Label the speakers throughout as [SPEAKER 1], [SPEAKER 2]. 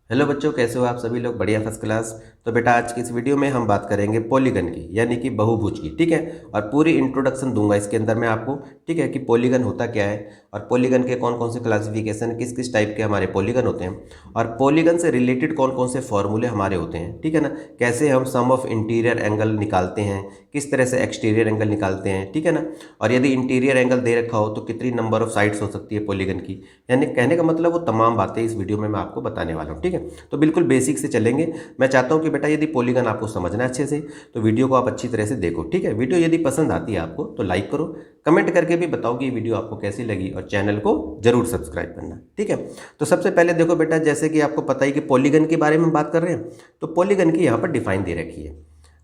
[SPEAKER 1] Hello बच्चों, कैसे हो आप सभी लोग? बढ़िया, फर्स्ट क्लास। तो बेटा आज की इस वीडियो में हम बात करेंगे पॉलीगन की, यानी कि बहुभुज की। ठीक है। और पूरी इंट्रोडक्शन दूंगा इसके अंदर मैं आपको। ठीक है, कि पॉलीगन होता क्या है और पॉलीगन के कौन कौन से क्लासिफिकेशन, किस किस टाइप के हमारे पॉलीगन होते हैं, और पॉलीगन से रिलेटेड कौन कौन से फॉर्मूले हमारे होते हैं। ठीक है ना। कैसे हम सम ऑफ इंटीरियर एंगल निकालते हैं, किस तरह से एक्सटीरियर एंगल निकालते हैं। ठीक है ना। और यदि इंटीरियर एंगल दे रखा हो तो कितनी नंबर ऑफ साइड्स हो सकती है पॉलीगन की। यानी कहने का मतलब वो तमाम बातें इस वीडियो में मैं आपको बताने वाला हूँ। ठीक है। तो बिल्कुल बेसिक से चलेंगे। मैं चाहता हूँ कि बेटा यदि पॉलीगन आपको समझना है अच्छे से तो वीडियो को आप अच्छी तरह से देखो। ठीक है। वीडियो यदि पसंद आती है आपको तो लाइक करो, कमेंट करके भी बताओ कि ये वीडियो आपको कैसी लगी, और चैनल को जरूर सब्सक्राइब करना। ठीक है। तो सबसे पहले देखो बेटा, जैसे कि आपको पता ही कि पॉलीगन के बारे में बात कर रहे हैं, तो पॉलीगन की यहाँ पर डिफाइन दे रखी है।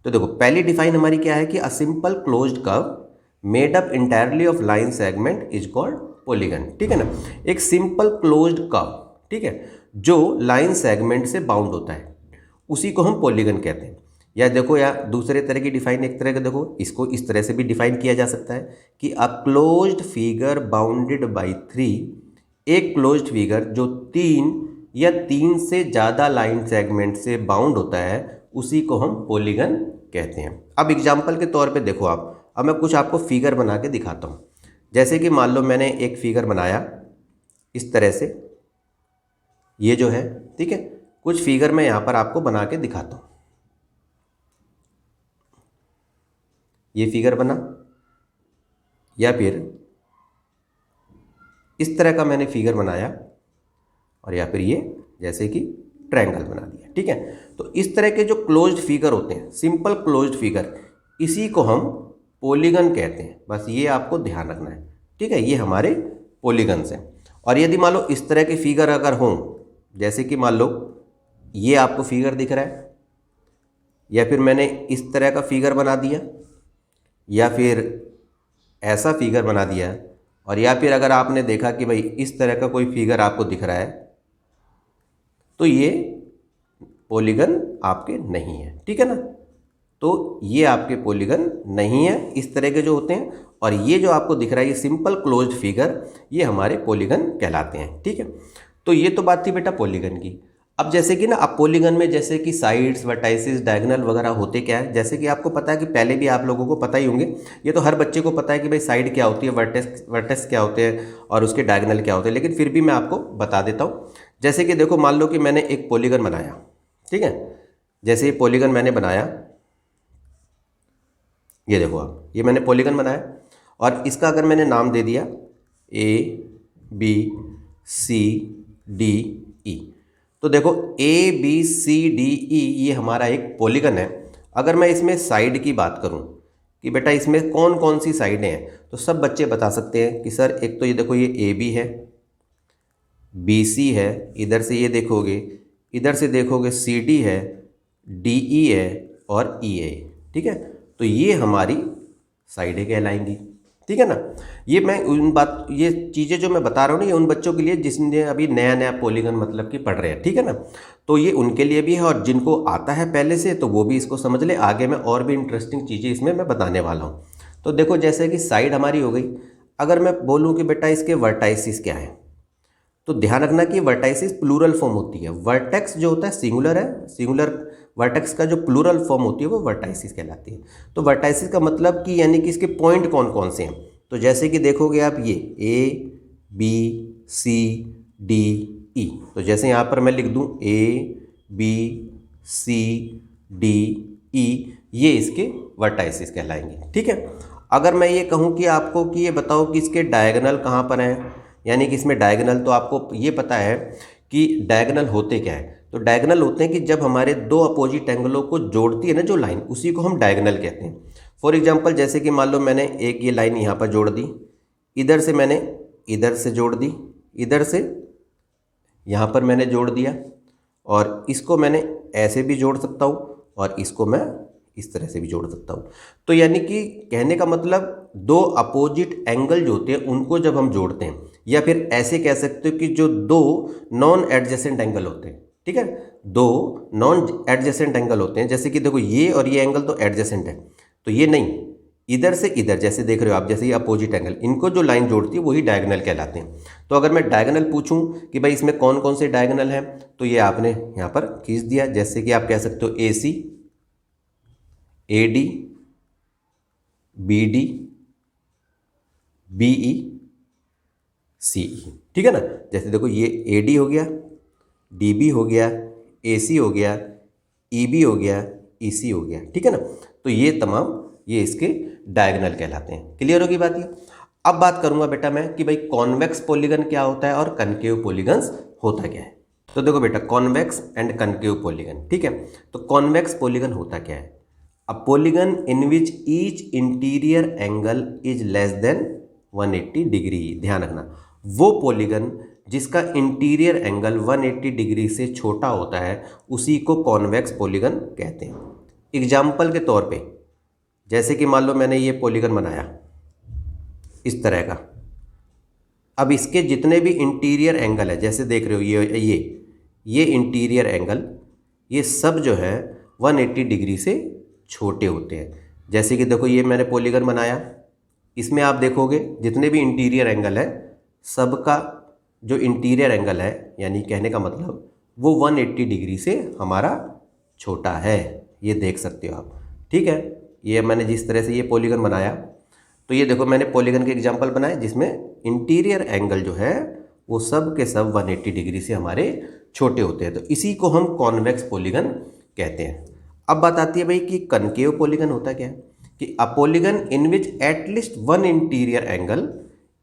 [SPEAKER 1] तो देखो पहली डिफाइन हमारी क्या है कि a simple closed curve made up entirely of line segment is called polygon. ठीक है ना। एक सिंपल क्लोज्ड कर्व, ठीक है, जो लाइन सेगमेंट से बाउंड होता है, उसी को हम पॉलीगन कहते हैं। या देखो, या दूसरे तरह की डिफाइन, एक तरह का देखो, इसको इस तरह से भी डिफाइन किया जा सकता है कि a closed figure bounded by three, एक क्लोज्ड फिगर जो तीन या तीन से ज़्यादा लाइन सेगमेंट से बाउंड होता है, उसी को हम पॉलीगन कहते हैं। अब एग्जाम्पल के तौर पे देखो आप, अब मैं कुछ आपको फिगर बना के दिखाता हूँ। जैसे कि मान लो मैंने एक फिगर बनाया इस तरह से, ये जो है, ठीक है, कुछ फिगर मैं यहाँ पर आपको बना के दिखाता हूँ। ये फिगर बना, या फिर इस तरह का मैंने फिगर बनाया, और या फिर ये जैसे कि ट्रायंगल बना दिया। ठीक है। तो इस तरह के जो क्लोज्ड फिगर होते हैं, सिंपल क्लोज्ड फिगर, इसी को हम पॉलीगन कहते हैं। बस ये आपको ध्यान रखना है। ठीक है। ये हमारे पॉलीगन्स हैं। और यदि मान लो इस तरह के फिगर अगर हों, जैसे कि मान लो ये आपको फिगर दिख रहा है, या फिर मैंने इस तरह का फिगर बना दिया, या फिर ऐसा फिगर बना दिया, और या फिर अगर आपने देखा कि भाई इस तरह का कोई फिगर आपको दिख रहा है, तो ये पॉलीगन आपके नहीं है। ठीक है ना। तो ये आपके पॉलीगन नहीं है, इस तरह के जो होते हैं। और ये जो आपको दिख रहा है, ये सिंपल क्लोज्ड फिगर, ये हमारे पॉलीगन कहलाते हैं। ठीक है। तो ये तो बात थी बेटा पॉलीगन की। अब जैसे कि ना, अब पॉलीगन में जैसे कि साइड्स, वर्टाइसिस, डायगोनल वगैरह होते क्या है, जैसे कि आपको पता है कि पहले भी आप लोगों को पता ही होंगे, ये तो हर बच्चे को पता है कि भाई साइड क्या होती है, वर्टेक्स वर्टेक्स क्या होते हैं, और उसके डायगोनल क्या होते हैं, लेकिन फिर भी मैं आपको बता देता हूँ। जैसे कि देखो, मान लो कि मैंने एक पॉलीगन बनाया। ठीक है। जैसे ये पॉलीगन मैंने बनाया, ये देखो आप, ये मैंने पॉलीगन बनाया, और इसका अगर मैंने नाम दे दिया A B C D E, तो देखो A B C D E ये हमारा एक पॉलीगन है। अगर मैं इसमें साइड की बात करूं कि बेटा इसमें कौन कौन सी साइडें हैं, तो सब बच्चे बता सकते हैं कि सर एक तो ये देखो, ये ए बी है, बी सी है, इधर से ये देखोगे, इधर से देखोगे सी डी है, डी ई है, और ई है। ठीक है। तो ये हमारी साइडें कहलाएंगी। ठीक है ना। ये मैं उन बात, ये चीज़ें जो मैं बता रहा हूँ ना, ये उन बच्चों के लिए जिसने अभी नया नया पॉलीगन मतलब कि पढ़ रहे हैं। ठीक है ना। तो ये उनके लिए भी है, और जिनको आता है पहले से तो वो भी इसको समझ ले। आगे मैं और भी इंटरेस्टिंग चीज़ें इसमें मैं बताने वाला हूँ। तो देखो, जैसे कि साइड हमारी हो गई। अगर मैं बोलूँ कि बेटा इसके वर्टाइसिस क्या है, तो ध्यान रखना कि वर्टाइसिस प्लूरल फॉर्म होती है। वर्टेक्स जो होता है सिंगुलर है, सिंगुलर वर्टेक्स का जो प्लूरल फॉर्म होती है वो वर्टाइसिस कहलाती है। तो वर्टाइसिस का मतलब कि यानी कि इसके पॉइंट कौन कौन से हैं, तो जैसे कि देखोगे आप, ये A B C D E, तो जैसे यहाँ पर मैं लिख दूँ A B C D E, ये इसके वर्टाइसिस कहलाएंगे। ठीक है। अगर मैं ये कहूँ कि आपको कि ये बताओ कि इसके डायगोनल कहाँ पर हैं, यानी कि इसमें डायगोनल, तो आपको ये पता है कि डायगोनल होते क्या है। तो डायगोनल होते हैं कि जब हमारे दो अपोजिट एंगलों को जोड़ती है ना जो लाइन, उसी को हम डायगोनल कहते हैं। फॉर एग्जांपल, जैसे कि मान लो मैंने एक ये लाइन यहाँ पर जोड़ दी, इधर से मैंने इधर से जोड़ दी, इधर से यहाँ पर मैंने जोड़ दिया, और इसको मैंने ऐसे भी जोड़ सकता हूँ, और इसको मैं इस तरह से भी जोड़ सकता हूँ। तो यानी कि कहने का मतलब, दो अपोजिट एंगल जो होते हैं उनको जब हम जोड़ते हैं, या फिर ऐसे कह सकते हो कि जो दो नॉन एडजेसेंट एंगल होते हैं। ठीक है। दो नॉन एडजेसेंट एंगल होते हैं, जैसे कि देखो ये और ये एंगल तो एडजेसेंट है, तो ये नहीं, इधर से इधर जैसे देख रहे हो आप, जैसे ये अपोजिट एंगल, इनको जो लाइन जोड़ती है वही डायगोनल कहलाते हैं। तो अगर मैं डायगोनल पूछूं कि भाई इसमें कौन कौन से डायगोनल हैं, तो ये आपने यहाँ पर खींच दिया। जैसे कि आप कह सकते हो AC, AD, BD, BE, CE, ठीक है ना। जैसे देखो ये AD हो गया, DB हो गया, AC हो गया, EB हो गया, EC हो गया, ठीक है ना। तो ये तमाम ये इसके डायगोनल कहलाते हैं। क्लियर होगी बात ये। अब बात करूंगा बेटा मैं कि भाई कॉन्वेक्स पॉलीगन क्या होता है और कनकेव पॉलीगन्स होता क्या है। तो देखो बेटा, कॉन्वेक्स एंड कनकेव पॉलीगन, ठीक है। तो कॉन्वेक्स पॉलीगन होता क्या है? A polygon in which each interior angle is less than 180 degree. ध्यान रखना, वो पॉलीगन जिसका इंटीरियर एंगल 180 डिग्री से छोटा होता है उसी को कॉन्वेक्स पॉलीगन कहते हैं। एग्जाम्पल के तौर पे, जैसे कि मान लो मैंने ये पॉलीगन बनाया इस तरह का। अब इसके जितने भी इंटीरियर एंगल है, जैसे देख रहे हो ये इंटीरियर एंगल, ये सब जो है 180 डिग्री से छोटे होते हैं। जैसे कि देखो ये मैंने पॉलीगन बनाया, इसमें आप देखोगे जितने भी इंटीरियर एंगल है, सबका जो इंटीरियर एंगल है, यानी कहने का मतलब वो 180 डिग्री से हमारा छोटा है। ये देख सकते हो आप, ठीक है। ये मैंने जिस तरह से ये पॉलीगन बनाया, तो ये देखो मैंने पॉलीगन के एग्जांपल बनाए जिसमें इंटीरियर एंगल जो है वो सब के सब 180 डिग्री से हमारे छोटे होते हैं। तो इसी को हम कॉन्वेक्स पॉलीगन कहते हैं। अब बात आती है भाई कि कनकेव पॉलीगन होता क्या है, कि a polygon in which at least one interior angle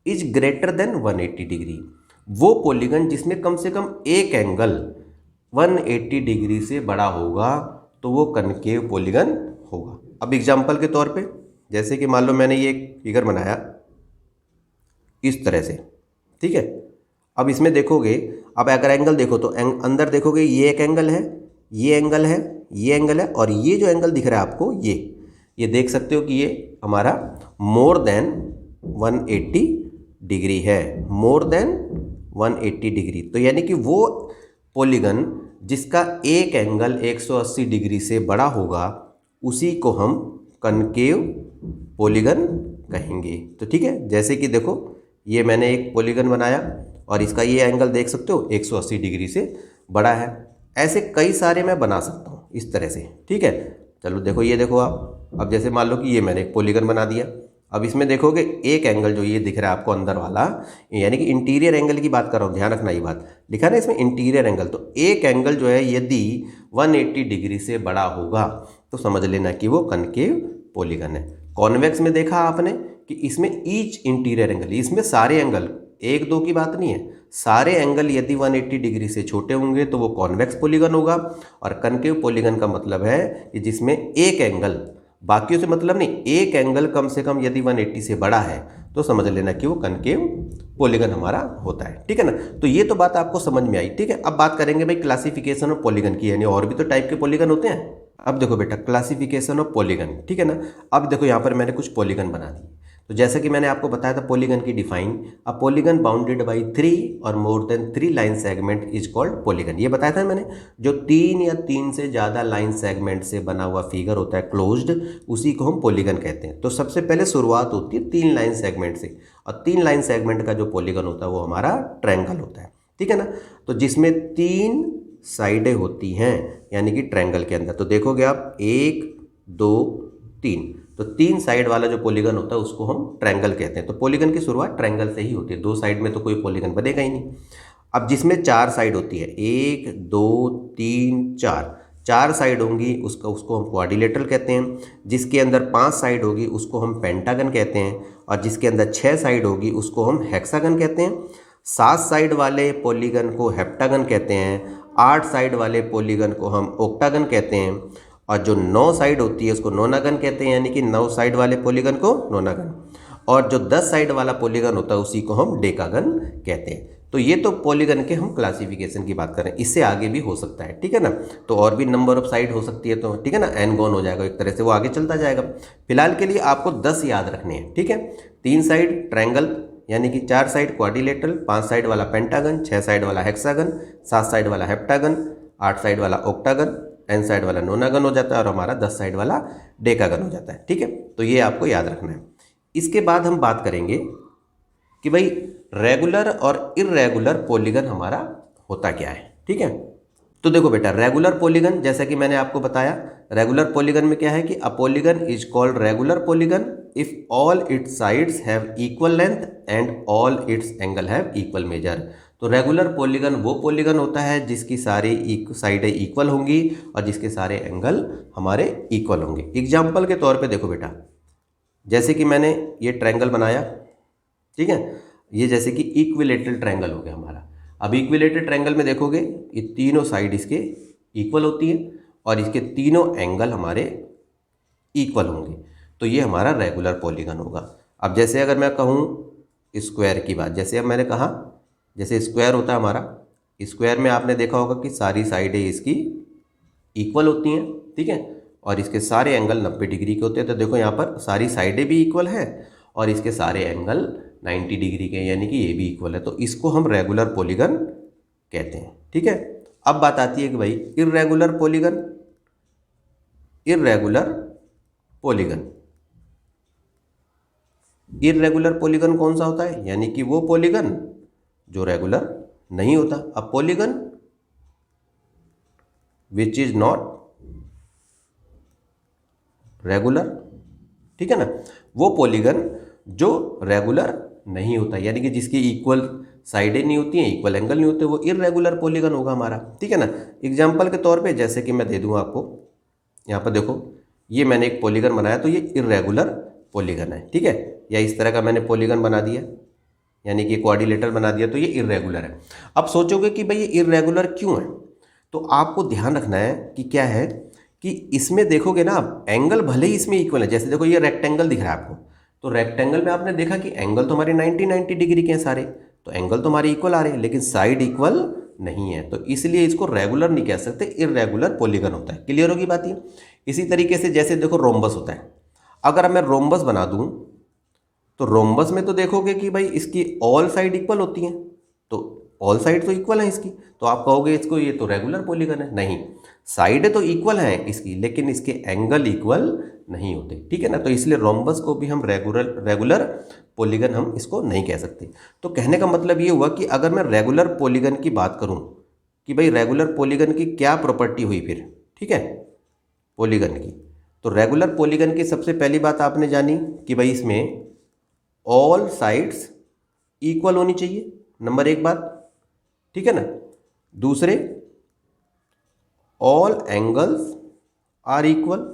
[SPEAKER 1] is greater than 180 degree. वो पॉलीगन जिसमें कम से कम एक एंगल 180 डिग्री से बड़ा होगा तो वो कनकेव पॉलीगन होगा। अब एग्जाम्पल के तौर पे, जैसे कि मान लो मैंने ये एक फिगर बनाया इस तरह से, ठीक है। अब इसमें देखोगे, अब अगर एंगल देखो तो अंदर देखोगे ये एक एंगल है, ये एंगल है, ये एंगल है, और ये जो एंगल दिख रहा है आपको ये देख सकते हो कि ये हमारा मोर देन 180 डिग्री है, मोर देन 180 डिग्री। तो यानी कि वो पॉलीगन जिसका एक एंगल 180 डिग्री से बड़ा होगा उसी को हम कनकेव पॉलीगन कहेंगे। तो ठीक है, जैसे कि देखो ये मैंने एक पॉलीगन बनाया और इसका ये एंगल देख सकते हो 180 डिग्री से बड़ा है। ऐसे कई सारे मैं बना सकता हूँ इस तरह से, ठीक है। चलो देखो, ये देखो आप, अब जैसे मान लो कि ये मैंने एक पॉलीगन बना दिया। अब इसमें देखोगे एक एंगल जो ये दिख रहा है आपको अंदर वाला, यानी कि इंटीरियर एंगल की बात कर रहा हूँ, ध्यान रखना ये बात लिखा है ना इसमें इंटीरियर एंगल। तो एक एंगल जो है यदि 180 डिग्री से बड़ा होगा तो समझ लेना कि वो कनकेव पॉलीगन है। कॉन्वेक्स में देखा आपने कि इसमें ईच इंटीरियर एंगल, इसमें सारे एंगल, एक दो की बात नहीं है, सारे एंगल यदि 180 डिग्री से छोटे होंगे तो वो कॉन्वेक्स पॉलीगन होगा। और कनकेव पॉलीगन का मतलब है कि जिसमें एक एंगल, बाकियों से मतलब नहीं, एक एंगल कम से कम यदि 180 से बड़ा है तो समझ लेना कि वो कनकेव पॉलीगन हमारा होता है, ठीक है ना। तो ये तो बात आपको समझ में आई, ठीक है। अब बात करेंगे भाई क्लासिफिकेशन ऑफ पॉलीगन की, यानी और भी तो टाइप के पॉलीगन होते हैं। अब देखो बेटा, क्लासिफिकेशन ऑफ पॉलीगन, ठीक है ना। अब देखो यहाँ पर मैंने कुछ पॉलीगन बना दी। तो जैसा कि मैंने आपको बताया था पॉलीगन की define, a polygon bounded by 3 और more than 3 line segment is called polygon. ये बताया था मैंने, जो 3 या 3 से ज़्यादा लाइन सेगमेंट से बना हुआ फिगर होता है क्लोज्ड, उसी को हम पॉलीगन कहते हैं। तो सबसे पहले शुरुआत होती है 3 लाइन सेगमेंट से, और 3 लाइन सेगमेंट का जो पॉलीगन होता है वो हमारा ट्रायंगल होता है, ठीक है ना। तो जिसमें 3 साइडें होती हैं, यानी कि ट्रायंगल के अंदर। तो देखोगे आप 1 2 3, तो 3 साइड वाला जो पॉलीगन होता है उसको हम ट्रायंगल कहते हैं। तो पॉलीगन की शुरुआत ट्रायंगल से ही होती है, 2 साइड में तो कोई पॉलीगन बनेगा ही नहीं। अब जिसमें 4 साइड होती है, 1 2 3 4 साइड होंगी उसको हम क्वाड्रिलेटरल कहते हैं। जिसके अंदर 5 साइड होगी उसको हम पेंटागन कहते हैं, और जिसके अंदर 6 साइड होगी उसको हम हेक्सागन कहते हैं। 7 साइड वाले पॉलीगन को हेप्टागन कहते हैं। 8 साइड वाले पॉलीगन को हम ऑक्टागन कहते हैं, और जो 9 साइड होती है उसको नोनागन कहते हैं, यानी कि 9 साइड वाले पॉलीगन को नोनागन। और जो 10 साइड वाला पॉलीगन होता है उसी को हम डेकागन कहते हैं। तो ये तो पॉलीगन के हम क्लासिफिकेशन की बात करें, इससे आगे भी हो सकता है, ठीक है ना। तो और भी नंबर ऑफ साइड हो सकती है, तो ठीक है ना, एन गॉन हो जाएगा एक तरह से, वो आगे चलता जाएगा। फिलहाल के लिए आपको 10 याद रखने हैं, ठीक है। 3 साइड ट्रायंगल, यानी कि 4 साइड क्वाड्रिलेटरल, 5 साइड वाला पेंटागन, 6 साइड वाला हेक्सागन, 7 साइड वाला हेप्टागन, 8 साइड वाला ऑक्टागन, n साइड वाला नोना घन हो जाता है और हमारा 10 साइड वाला डेका घन हो जाता है। ठीक है, तो ये आपको याद रखना है। इसके बाद हम बात करेंगे कि भाई रेगुलर और इर्रेगुलर पॉलीगन हमारा होता क्या है। ठीक है, तो देखो बेटा, रेगुलर पॉलीगन जैसा कि मैंने आपको बताया, रेगुलर पॉलीगन में क्या है कि अ polygon is called regular polygon if all it's sides have equal length and all it's angle have equal major. तो रेगुलर पॉलीगन वो पॉलीगन होता है जिसकी सारी साइडें इक्वल होंगी और जिसके सारे एंगल हमारे इक्वल होंगे। एग्जाम्पल के तौर पे देखो बेटा, जैसे कि मैंने ये ट्रायंगल बनाया, ठीक है, ये जैसे कि इक्विलेटरल ट्रायंगल हो गया हमारा। अब इक्विलेटरल ट्रायंगल में देखोगे ये तीनों साइड इसके इक्वल होती है और इसके तीनों एंगल हमारे इक्वल होंगे, तो ये हमारा रेगुलर पॉलीगन होगा। अब जैसे अगर मैं कहूँ स्क्वायर की बात, जैसे अब मैंने कहा जैसे स्क्वायर होता है हमारा, स्क्वायर में आपने देखा होगा कि सारी साइडें इसकी इक्वल होती हैं, ठीक है, और इसके सारे एंगल 90 डिग्री के होते हैं। तो देखो यहाँ पर सारी साइडें भी इक्वल हैं और इसके सारे एंगल 90 डिग्री के, यानी कि ये भी इक्वल है, तो इसको हम रेगुलर पॉलीगन कहते हैं। ठीक है, अब बात आती है कि भाई irregular polygon. Irregular polygon, irregular polygon कौन सा होता है, यानी कि वो पॉलीगन जो रेगुलर नहीं होता। अब polygon which is not regular, ठीक है ना, वो पॉलीगन जो रेगुलर नहीं होता, यानी कि जिसकी इक्वल साइडें नहीं होती हैं, इक्वल एंगल नहीं होते, वो इर्रेगुलर पॉलीगन होगा हमारा। ठीक है ना। एग्जांपल के तौर पे जैसे कि मैं दे दूंगा आपको, यहाँ पर देखो ये मैंने एक पॉलीगन बनाया तो ये इर्रेगुलर पॉलीगन है, ठीक है, या इस तरह का मैंने पॉलीगन बना दिया, यानी कि क्वाड्रिलेटरल बना दिया, तो ये इर्रेगुलर है। अब सोचोगे कि भाई ये इर्रेगुलर क्यों है, तो आपको ध्यान रखना है कि क्या है कि इसमें देखोगे ना आप, एंगल भले ही इसमें इक्वल है, जैसे देखो ये रेक्टेंगल दिख रहा है आपको, तो रेक्टेंगल में आपने देखा कि एंगल तो हमारे 90 डिग्री के हैं सारे, तो एंगल तो हमारे इक्वल आ रहे हैं, लेकिन साइड इक्वल नहीं है, तो इसलिए इसको रेगुलर नहीं कह सकते, इर्रेगुलर पॉलीगन होता है। क्लियर होगी बात ये। इसी तरीके से जैसे देखो रोम्बस होता है, अगर मैं रोम्बस बना दूं तो रोम्बस में तो देखोगे कि भाई इसकी ऑल साइड इक्वल होती हैं, तो ऑल साइड तो इक्वल है इसकी, तो आप कहोगे इसको ये तो रेगुलर पॉलीगन है। नहीं, साइड तो इक्वल है इसकी, लेकिन इसके एंगल इक्वल नहीं होते, ठीक है ना, तो इसलिए रोम्बस को भी हम रेगुलर पॉलीगन हम इसको नहीं कह सकते। तो कहने का मतलब ये हुआ कि अगर मैं रेगुलर पॉलीगन की बात करूं कि भाई रेगुलर पॉलीगन की क्या प्रॉपर्टी हुई फिर, ठीक है, पॉलीगन की, तो रेगुलर पॉलीगन की सबसे पहली बात आपने जानी कि भाई इसमें ऑल साइड्स इक्वल होनी चाहिए, नंबर एक बात, ठीक है ना। दूसरे, ऑल एंगल्स आर इक्वल,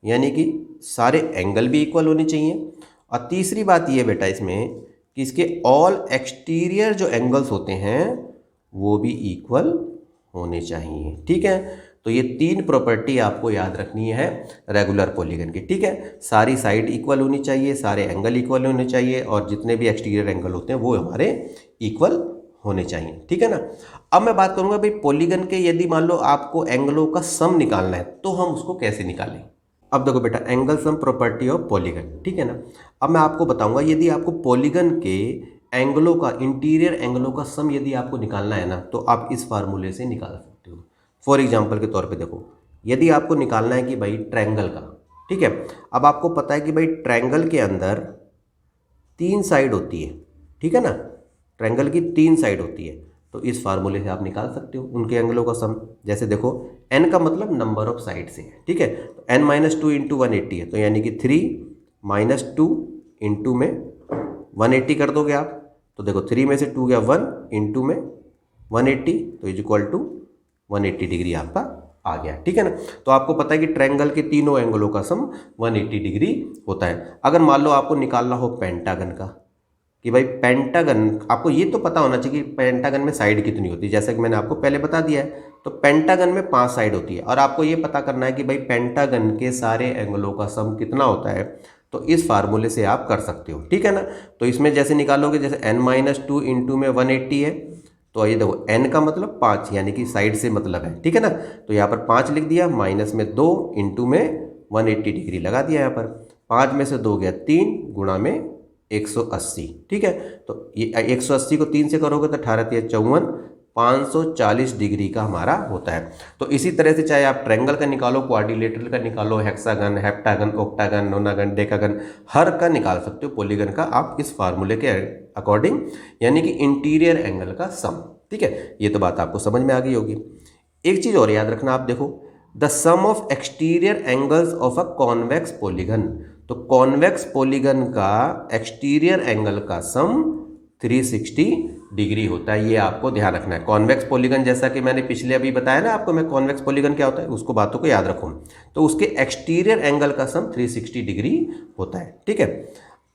[SPEAKER 1] यानी कि सारे एंगल भी इक्वल होने चाहिए। और तीसरी बात ये बेटा इसमें कि इसके ऑल एक्सटीरियर जो एंगल्स होते हैं वो भी इक्वल होने चाहिए, ठीक है। तो ये तीन प्रॉपर्टी आपको याद रखनी है रेगुलर पॉलीगन की, ठीक है। सारी साइड इक्वल होनी चाहिए, सारे एंगल इक्वल होने चाहिए, और जितने भी एक्सटीरियर एंगल होते हैं वो हमारे इक्वल होने चाहिए, ठीक है ना। अब मैं बात करूंगा भाई पॉलीगन के, यदि मान लो आपको एंगलों का सम निकालना है तो हम उसको कैसे निकालें। अब देखो बेटा, angle sum property of polygon, ठीक है ना। अब मैं आपको बताऊंगा, यदि आपको पॉलीगन के एंगलों का, इंटीरियर एंगलों का सम यदि आपको निकालना है ना, तो आप इस फार्मूले से निकाल सकते हो। फॉर एग्जाम्पल के तौर पे देखो, यदि आपको निकालना है कि भाई ट्रायंगल का, ठीक है, अब आपको पता है कि भाई ट्रायंगल के अंदर 3 साइड होती है, ठीक है ना, ट्रायंगल की 3 साइड होती है, तो इस फार्मूले से आप निकाल सकते हो उनके एंगलों का सम। जैसे देखो n का मतलब नंबर ऑफ साइड से है, ठीक है, तो n-2 इंटू 180 है, तो यानी कि 3 - 2 इंटू में 180 कर दोगे आप, तो देखो 3 में से 2 गया 1 इंटू में 180, तो इज इक्वल टू 180 डिग्री आपका आ गया, ठीक है ना। तो आपको पता है कि ट्रायंगल के तीनों एंगलों का सम 180 डिग्री होता है। अगर मान लो आपको निकालना हो पेंटागन का, कि भाई पेंटागन, आपको ये तो पता होना चाहिए कि पेंटागन में साइड कितनी होती है, जैसा कि मैंने आपको पहले बता दिया है, तो पेंटागन में 5 साइड होती है, और आपको ये पता करना है कि भाई पेंटागन के सारे एंगलों का सम कितना होता है, तो इस फार्मूले से आप कर सकते हो, ठीक है ना। तो इसमें जैसे निकालोगे, जैसे n-2 इंटू में 180 है, तो ये देखो n का मतलब 5, यानी कि साइड से मतलब है, ठीक है ना, तो यहाँ पर 5 लिख दिया, माइनस में 2 इंटू में 180 डिग्री लगा दिया, यहाँ पर 5 में से 2 गया 3 गुणा में 180, ठीक है, तो ये 180 को 3 से करोगे तो 18 × 54, 540 डिग्री का हमारा होता है। तो इसी तरह से चाहे आप ट्रायंगल का निकालो, क्वाड्रिलेटरल का निकालो, hexagon, heptagon, octagon, nonagon, decagon, हर का निकाल सकते हो पॉलीगन का आप इस फार्मूले के अकॉर्डिंग, यानी कि इंटीरियर एंगल का सम। ठीक है, ये तो बात आपको समझ में आ गई होगी। एक चीज़ और याद रखना आप, देखो the sum of exterior angles of a convex polygon. तो कॉन्वेक्स पॉलीगन का एक्सटीरियर एंगल का सम 360 डिग्री होता है, ये आपको ध्यान रखना है। कॉन्वेक्स पॉलीगन, जैसा कि मैंने पिछले अभी बताया ना आपको, मैं कॉन्वेक्स पॉलीगन क्या होता है उसको बातों को याद रखूँ। तो उसके एक्सटीरियर एंगल का सम 360 डिग्री होता है। ठीक है,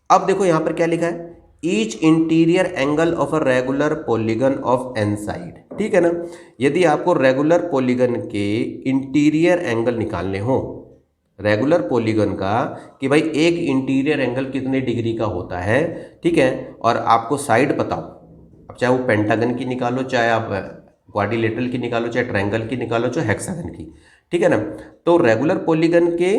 [SPEAKER 1] अब देखो यहाँ पर क्या लिखा है, each interior angle of a regular polygon of n side. ठीक है ना, यदि आपको रेगुलर पॉलीगन के इंटीरियर एंगल निकालने हो, रेगुलर पॉलीगन का कि भाई एक इंटीरियर एंगल कितने डिग्री का होता है, ठीक है, और आपको साइड बताओ, अब चाहे वो पेंटागन की निकालो, चाहे आप क्वाड्रिलेटरल की निकालो, चाहे ट्रायंगल की निकालो, चाहे हेक्सागन की। ठीक है ना, तो रेगुलर पॉलीगन के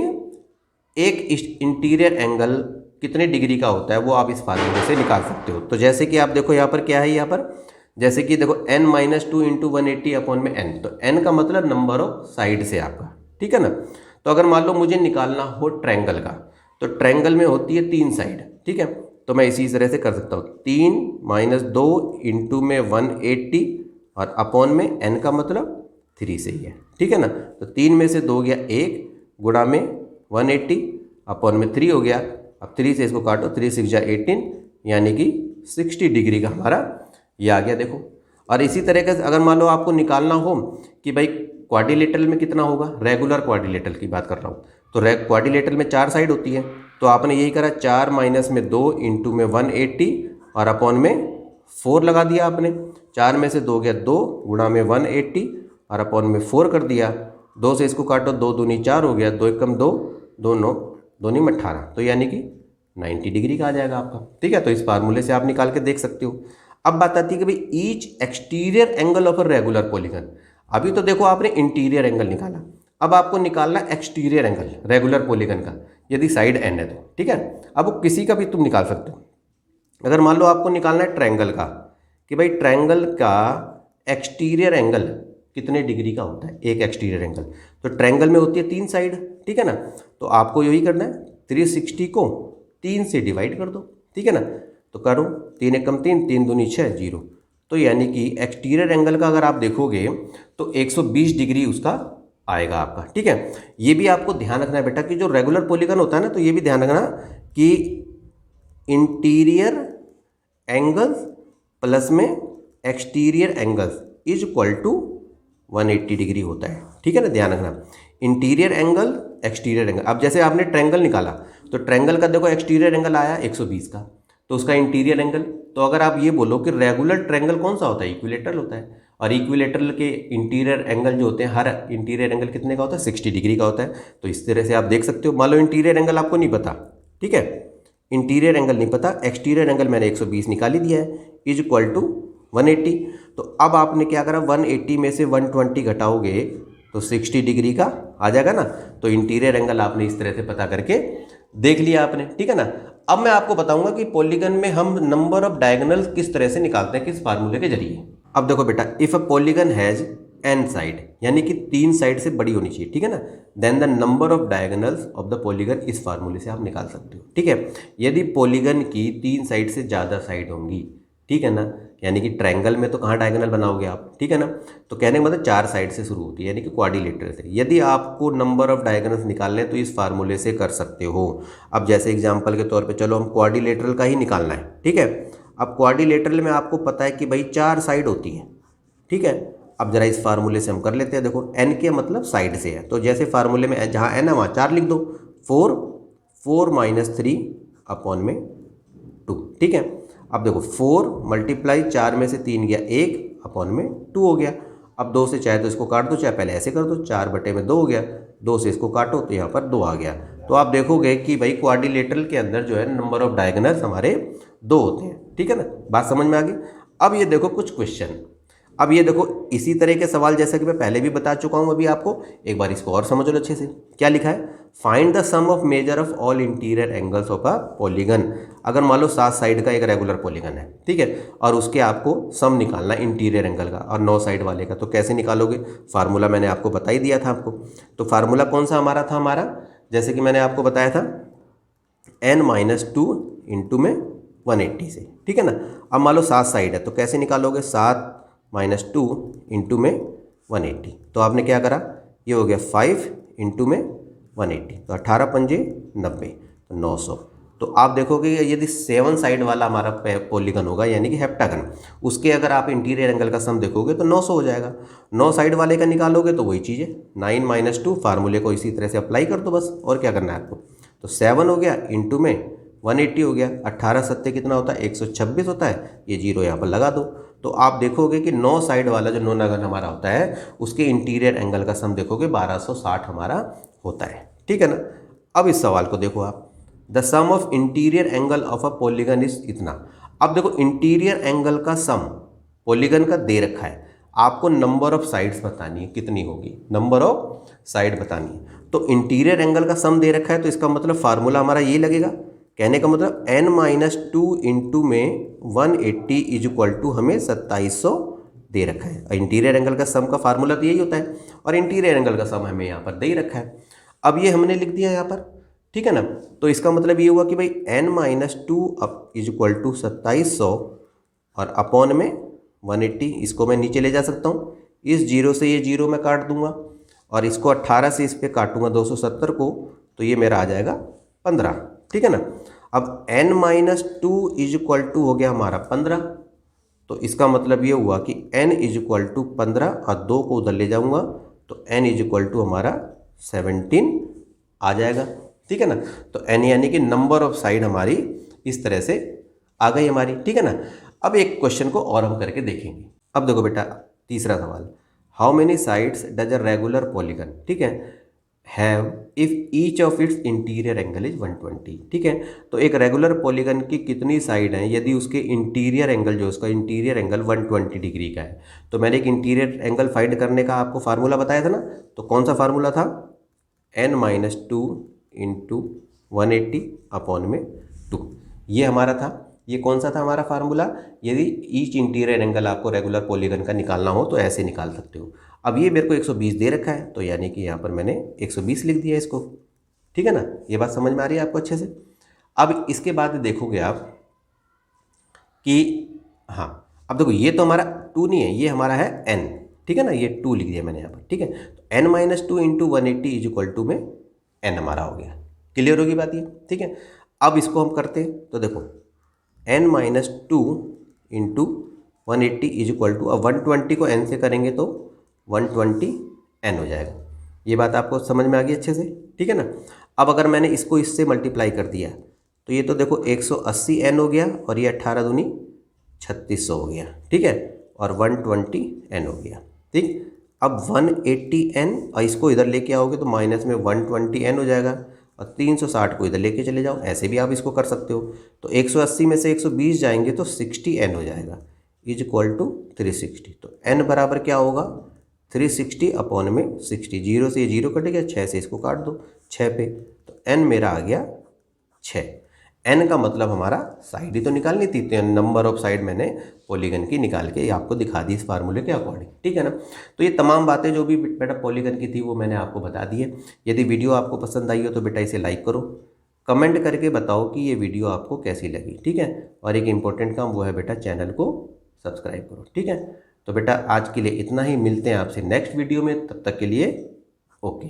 [SPEAKER 1] एक इंटीरियर एंगल कितने डिग्री का होता है वो आप इस फार्मूले से निकाल सकते हो। तो जैसे कि आप देखो यहाँ पर क्या है, यहाँ पर जैसे कि देखो n-2 इंटू 180 अपॉन में n, तो n का मतलब नंबर ऑफ साइड से आपका। ठीक है ना, तो अगर मान लो मुझे निकालना हो ट्रायंगल का, तो ट्रायंगल में होती है 3 साइड। ठीक है, तो मैं इसी तरह से कर सकता हूँ, 3-2 इंटू में 180 और अपॉन में n का मतलब 3 से ही है। ठीक है ना, तो 3 में से 2 गया 1 गुणा में 180 अपॉन में 3 हो गया। अब 3 से इसको काटो, 3 6 जा 18, यानी कि 60 डिग्री का हमारा ये आ गया। देखो, और इसी तरह का अगर मान लो आपको निकालना हो कि भाई क्वाड्रिलेटरल में कितना होगा, रेगुलर क्वाड्रिलेटरल की बात कर रहा हूँ, तो क्वाड्रिलेटरल में 4 साइड होती है, तो आपने यही करा 4 माइनस में 2 इंटू में 180 और अपॉन में 4 लगा दिया आपने। 4 में से 2 गया 2 गुणा में 180 और अपॉन में 4 कर दिया। 2 से इसको काटो, 2 दूनी 4 हो गया, 2 एकम 2, 2 9, 2 नहीं 18, तो यानी कि 90 डिग्री का आ जाएगा आपका। ठीक है, तो इस फार्मूले से आप निकाल के देख सकते हो। अब बात आती है कि भाई each exterior angle of a regular polygon. अभी तो देखो आपने इंटीरियर एंगल निकाला, अब आपको निकालना एक्सटीरियर एंगल रेगुलर पॉलीगन का, यदि साइड एन है तो। ठीक है, अब वो किसी का भी तुम निकाल सकते हो। अगर मान लो आपको निकालना है ट्रायंगल का, कि भाई ट्रायंगल का एक्सटीरियर एंगल कितने डिग्री का होता है, एक एक्सटीरियर एंगल, तो ट्रायंगल में होती है 3 साइड। ठीक है ना, तो आपको यही करना है, 360 को 3 से डिवाइड कर दो। ठीक है ना, तो करो 3 एकम 3, 3 दूनी 6, 0, तो यानी कि एक्सटीरियर एंगल का अगर आप देखोगे तो 120 डिग्री उसका आएगा आपका। ठीक है, ये भी आपको ध्यान रखना है बेटा कि जो रेगुलर पॉलीगन होता है ना, तो ये भी ध्यान रखना कि इंटीरियर एंगल्स प्लस में exterior angles is equal to 180 degree होता है। ठीक है ना, ध्यान रखना, इंटीरियर एंगल एक्सटीरियर एंगल। अब जैसे आपने ट्रायंगल निकाला, तो ट्रायंगल का देखो एक्सटीरियर एंगल आया 120 का, तो उसका इंटीरियर एंगल, तो अगर आप ये बोलो कि रेगुलर ट्रायंगल कौन सा होता है, इक्विलेटरल होता है, और इक्विलेटरल के इंटीरियर एंगल जो होते हैं, हर इंटीरियर एंगल कितने का होता है, 60 डिग्री का होता है। तो इस तरह से आप देख सकते हो। मान लो इंटीरियर एंगल आपको नहीं पता, ठीक है, इंटीरियर एंगल नहीं पता, एक्सटीरियर एंगल मैंने 120 निकाल ही दिया है, इज इक्वल टू 180। तो अब आपने क्या करा, 180 में से 120 घटाओगे तो 60 डिग्री का आ जाएगा ना। तो इंटीरियर एंगल आपने इस तरह से पता करके देख लिया आपने। ठीक है ना, अब मैं आपको बताऊंगा कि पॉलीगन में हम नंबर ऑफ डायगोनल्स किस तरह से निकालते हैं, किस फार्मूले के जरिए। अब देखो बेटा, if a polygon has n side, यानी कि 3 साइड से बड़ी होनी चाहिए, ठीक है ना, then the number of diagonals of the polygon इस फार्मूले से आप निकाल सकते हो। ठीक है, यदि पॉलीगन की 3 साइड से ज़्यादा साइड होंगी, ठीक है ना, यानी कि ट्रायंगल में तो कहाँ डायगोनल बनाओगे आप, ठीक है ना, तो कहने का मतलब 4 साइड से शुरू होती है, यानी कि क्वाड्रिलेटरल से। यदि आपको नंबर ऑफ डायगोनल्स निकालने हैं तो इस फार्मूले से कर सकते हो। अब जैसे एग्जांपल के तौर पे चलो हम क्वाड्रिलेटरल का ही निकालना है, ठीक है। अब क्वाड्रिलेटरल में आपको पता है कि भाई 4 साइड होती है, ठीक है। अब जरा इस फार्मूले से हम कर लेते हैं। देखो एन के मतलब साइड से है, तो जैसे फार्मूले में जहाँ एन है वहाँ 4 लिख दो, 4 - 3 अपॉन में 2, ठीक है। अब देखो 4 × 4 में से 3 गया 1 अपॉन में 2 हो गया। अब 2 से चाहे तो इसको काट दो, चाहे पहले ऐसे कर दो, 4/2 हो गया, 2 से इसको काटो तो यहाँ पर 2 आ गया। तो आप देखोगे कि भाई क्वाड्रिलेटरल के अंदर जो है नंबर ऑफ डायगोनल्स हमारे 2 होते हैं, ठीक है ना, बात समझ में आ गई। अब ये देखो कुछ क्वेश्चन, अब ये देखो इसी तरह के सवाल जैसा कि मैं पहले भी बता चुका हूँ अभी आपको, एक बार इसको और समझ लो अच्छे से। क्या लिखा है, find the sum of measure of all interior angles of a polygon. अगर मान लो 7 साइड का एक रेगुलर पॉलीगन है, ठीक है, और उसके आपको सम निकालना इंटीरियर एंगल का और 9 साइड वाले का, तो कैसे निकालोगे? फार्मूला मैंने आपको बता ही दिया था आपको। तो फार्मूला कौन सा हमारा था, हमारा जैसे कि मैंने आपको बताया था n-2 इंटू में 180 से, ठीक है ना। अब मान लो 7 साइड है तो कैसे निकालोगे, 7-2 इंटू में 180, तो आपने क्या करा, ये हो गया 5 इंटू में 180, तो 18 पंजे 90, तो 900। तो आप देखोगे यदि 7 साइड वाला हमारा पॉलीगन होगा यानी कि हेप्टागन, उसके अगर आप इंटीरियर एंगल का सम देखोगे तो 900 हो जाएगा। 9 साइड वाले का निकालोगे तो वही चीज़ है 9-2, फार्मूले को इसी तरह से अप्लाई कर दो बस, और क्या करना है आपको। तो 7 हो गया इंटू में 180 हो गया, 18 सत्ते कितना होता है, 126 होता है, ये जीरो यहाँ पर लगा दो। तो आप देखोगे कि 9 साइड वाला जो नोनागन हमारा होता है उसके इंटीरियर एंगल का सम देखोगे 1260 हमारा होता है, ठीक है ना। अब इस सवाल को देखो आप, the sum of interior angle of a polygon is इतना। अब देखो इंटीरियर एंगल का सम पॉलीगन का दे रखा है, आपको नंबर ऑफ साइड्स बतानी है, कितनी होगी, नंबर ऑफ साइड बतानी है। तो इंटीरियर एंगल का सम दे रखा है तो इसका मतलब फार्मूला हमारा ये लगेगा, कहने का मतलब n-2 इंटू में 180 इज इक्वल टू हमें 2700 दे रखा है। इंटीरियर एंगल का सम का फार्मूला तो यही होता है, और इंटीरियर एंगल का सम हमें यहाँ पर दे ही रखा है। अब ये हमने लिख दिया यहाँ पर, ठीक है ना। तो इसका मतलब ये हुआ कि भाई n-2 अब इज इक्वल टू 2700 और अपॉन में 180, इसको मैं नीचे ले जा सकता हूँ, इस जीरो से ये जीरो मैं काट दूंगा और इसको 18 से इस पर काटूंगा 270 को, तो ये मेरा आ जाएगा 15, ठीक है ना। अब n-2 इज इक्वल टू हो गया हमारा 15, तो इसका मतलब ये हुआ कि n इज इक्वल टू 15 और 2 को उधर ले जाऊंगा तो n इज इक्वल टू हमारा 17 आ जाएगा, ठीक है ना। तो n यानी कि नंबर ऑफ साइड हमारी इस तरह से आ गई हमारी, ठीक है ना। अब एक क्वेश्चन को और हम करके देखेंगे। अब देखो बेटा तीसरा सवाल, how many sides does a regular polygon, ठीक है, have if each of its interior angle is 120, ठीक है। तो एक रेगुलर पॉलीगन की कितनी साइड हैं यदि उसके इंटीरियर एंगल जो उसका इंटीरियर एंगल 120 डिग्री का है। तो मैंने एक इंटीरियर एंगल फाइंड करने का आपको फार्मूला बताया था ना, तो कौन सा फार्मूला था, n-2 इंटू 180 अपॉन में 2, ये हमारा था। ये कौन सा था हमारा फार्मूला, यदि ईच इंटीरियर एंगल आपको रेगुलर पॉलीगन का निकालना हो तो ऐसे निकाल सकते हो। अब ये मेरे को 120 दे रखा है, तो यानी कि यहाँ पर मैंने 120 लिख दिया इसको, ठीक है ना। ये बात समझ में आ रही है आपको अच्छे से। अब इसके बाद देखोगे आप कि हाँ, अब देखो ये तो हमारा 2 नहीं है, ये हमारा है n, ठीक है ना, ये 2 लिख दिया मैंने यहाँ पर, ठीक है। तो n-2 into 180 is equal to में n हमारा हो गया, क्लियर होगी बात ये, ठीक है। अब इसको हम करते हैं तो देखो n-2 into 180 is equal to, अब 120 को n से करेंगे तो 120 n हो जाएगा। ये बात आपको समझ में आ गई अच्छे से, ठीक है ना। अब अगर मैंने इसको इससे मल्टीप्लाई कर दिया तो ये तो देखो 180 n हो गया और ये 18 दूनी 3600 हो गया, ठीक है, और 120 n हो गया, ठीक। अब 180 n और इसको इधर लेके आओगे तो माइनस में 120 n हो जाएगा और 360 को इधर लेके चले जाओ, ऐसे भी आप इसको कर सकते हो। तो 180 में से 120 जाएंगे तो 60 n हो जाएगा इज इक्वल टू 360। तो n बराबर क्या होगा, 360 अपॉन में 60, जीरो से ये जीरो कटेगा, 6 से इसको काट दो 6 पे, तो n मेरा आ गया 6। n का मतलब हमारा साइड ही तो निकालनी थी, तो नंबर ऑफ साइड मैंने पॉलीगन की निकाल के आपको दिखा दी इस फार्मूले के अकॉर्डिंग, ठीक है ना। तो ये तमाम बातें जो भी बेटा पॉलीगन की थी वो मैंने आपको बता दी है। यदि वीडियो आपको पसंद आई हो तो बेटा इसे लाइक करो, कमेंट करके बताओ कि ये वीडियो आपको कैसी लगी, ठीक है। और एक इम्पोर्टेंट काम वो है बेटा, चैनल को सब्सक्राइब करो, ठीक है। तो बेटा आज के लिए इतना ही, मिलते हैं आपसे नेक्स्ट वीडियो में, तब तक के लिए ओके।